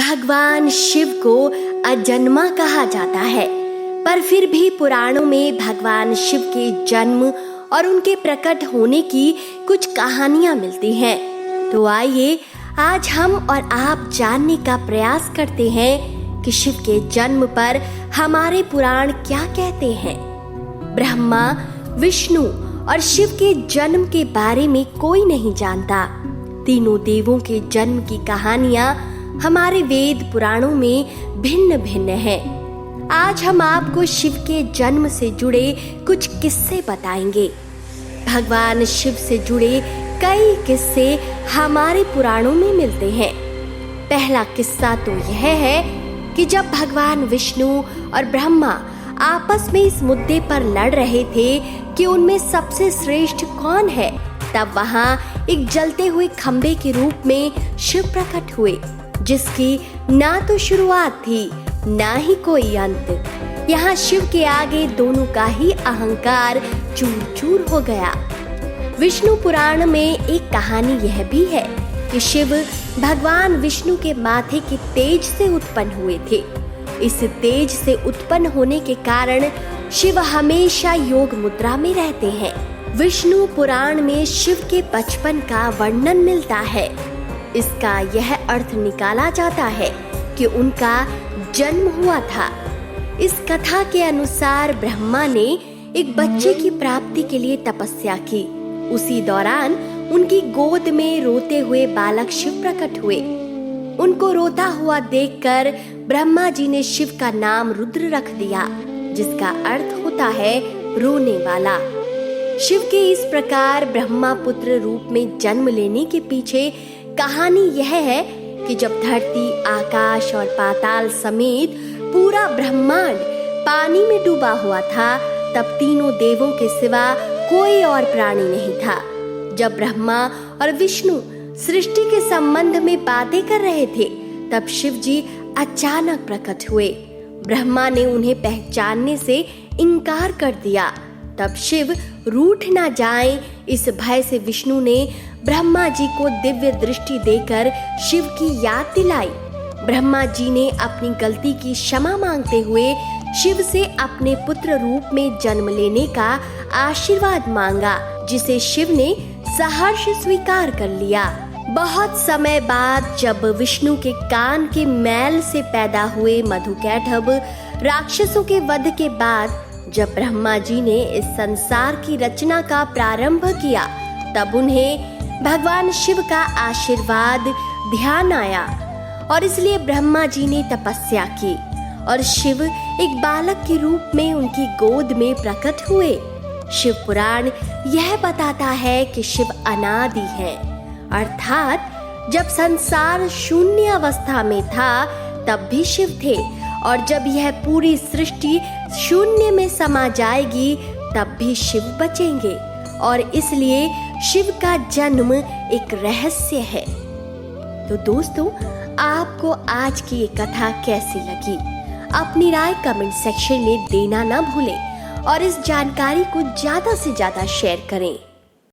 भगवान शिव को अजन्मा कहा जाता है, पर फिर भी पुराणों में भगवान शिव के जन्म और उनके प्रकट होने की कुछ कहानियां मिलती हैं। तो आइए आज हम और आप जानने का प्रयास करते हैं कि शिव के जन्म पर हमारे पुराण क्या कहते हैं। ब्रह्मा, विष्णु और शिव के जन्म के बारे में कोई नहीं जानता। तीनों देवों के जन्म की कहानियां हमारे वेद पुराणों में भिन्न भिन्न हैं। आज हम आपको शिव के जन्म से जुड़े कुछ किस्से बताएंगे। भगवान शिव से जुड़े कई किस्से हमारे पुराणों में मिलते हैं। पहला किस्सा तो यह है कि जब भगवान विष्णु और ब्रह्मा आपस में इस मुद्दे पर लड़ रहे थे कि उनमें सबसे श्रेष्ठ कौन है, तब वहां एक जलते हुए खंबे के रूप में शिव प्रकट हुए, जिसकी ना तो शुरुआत थी ना ही कोई अंत। यहाँ शिव के आगे दोनों का ही अहंकार चूर चूर हो गया। विष्णु पुराण में एक कहानी यह भी है कि शिव भगवान विष्णु के माथे के तेज से उत्पन्न हुए थे। इस तेज से उत्पन्न होने के कारण शिव हमेशा योग मुद्रा में रहते हैं। विष्णु पुराण में शिव के बचपन का वर्णन मिलता है। इसका यह अर्थ निकाला जाता है कि उनका जन्म हुआ था। इस कथा के अनुसार ब्रह्मा ने एक बच्चे की प्राप्ति के लिए तपस्या की। उसी दौरान उनकी गोद में रोते हुए बालक शिव प्रकट हुए। उनको रोता हुआ देखकर ब्रह्मा जी ने शिव का नाम रुद्र रख दिया, जिसका अर्थ होता है रोने वाला। शिव के इस प्रकार ब्रह्मा पुत्र रूप में जन्म लेने के पीछे कहानी यह है कि जब धरती, आकाश और पाताल समेत पूरा ब्रह्मांड पानी में डूबा हुआ था, तब तीनों देवों के सिवा कोई और प्राणी नहीं था। जब ब्रह्मा और विष्णु सृष्टि के संबंध में बातें कर रहे थे, तब शिव जी अचानक प्रकट हुए। ब्रह्मा ने उन्हें पहचानने से इनकार कर दिया। तब शिव रूठ न जाएं, इस भय से विष्णु ने ब्रह्मा जी को दिव्य दृष्टि देकर शिव की याद दिलाई। ब्रह्मा जी ने अपनी गलती की क्षमा मांगते हुए शिव से अपने पुत्र रूप में जन्म लेने का आशीर्वाद मांगा, जिसे शिव ने सहर्ष स्वीकार कर लिया। बहुत समय बाद जब विष्णु के कान के मैल से पैदा हुए मधुकैटभ राक्षसों के वध के बाद जब ब्रह्मा जी ने इस संसार की रचना का प्रारंभ किया, तब उन्हें भगवान शिव का आशीर्वाद ध्यान आया और इसलिए ब्रह्मा जी ने तपस्या की और शिव एक बालक के रूप में उनकी गोद में प्रकट हुए। शिव पुराण यह बताता है कि शिव अनादि है, अर्थात जब संसार शून्य अवस्था में था तब भी शिव थे, और जब यह पूरी सृष्टि शून्य में समा जाएगी तब भी शिव बचेंगे, और इसलिए शिव का जन्म एक रहस्य है। तो दोस्तों, आपको आज की ये कथा कैसी लगी? अपनी राय कमेंट सेक्शन में देना ना भूलें और इस जानकारी को ज्यादा से ज्यादा शेयर करें।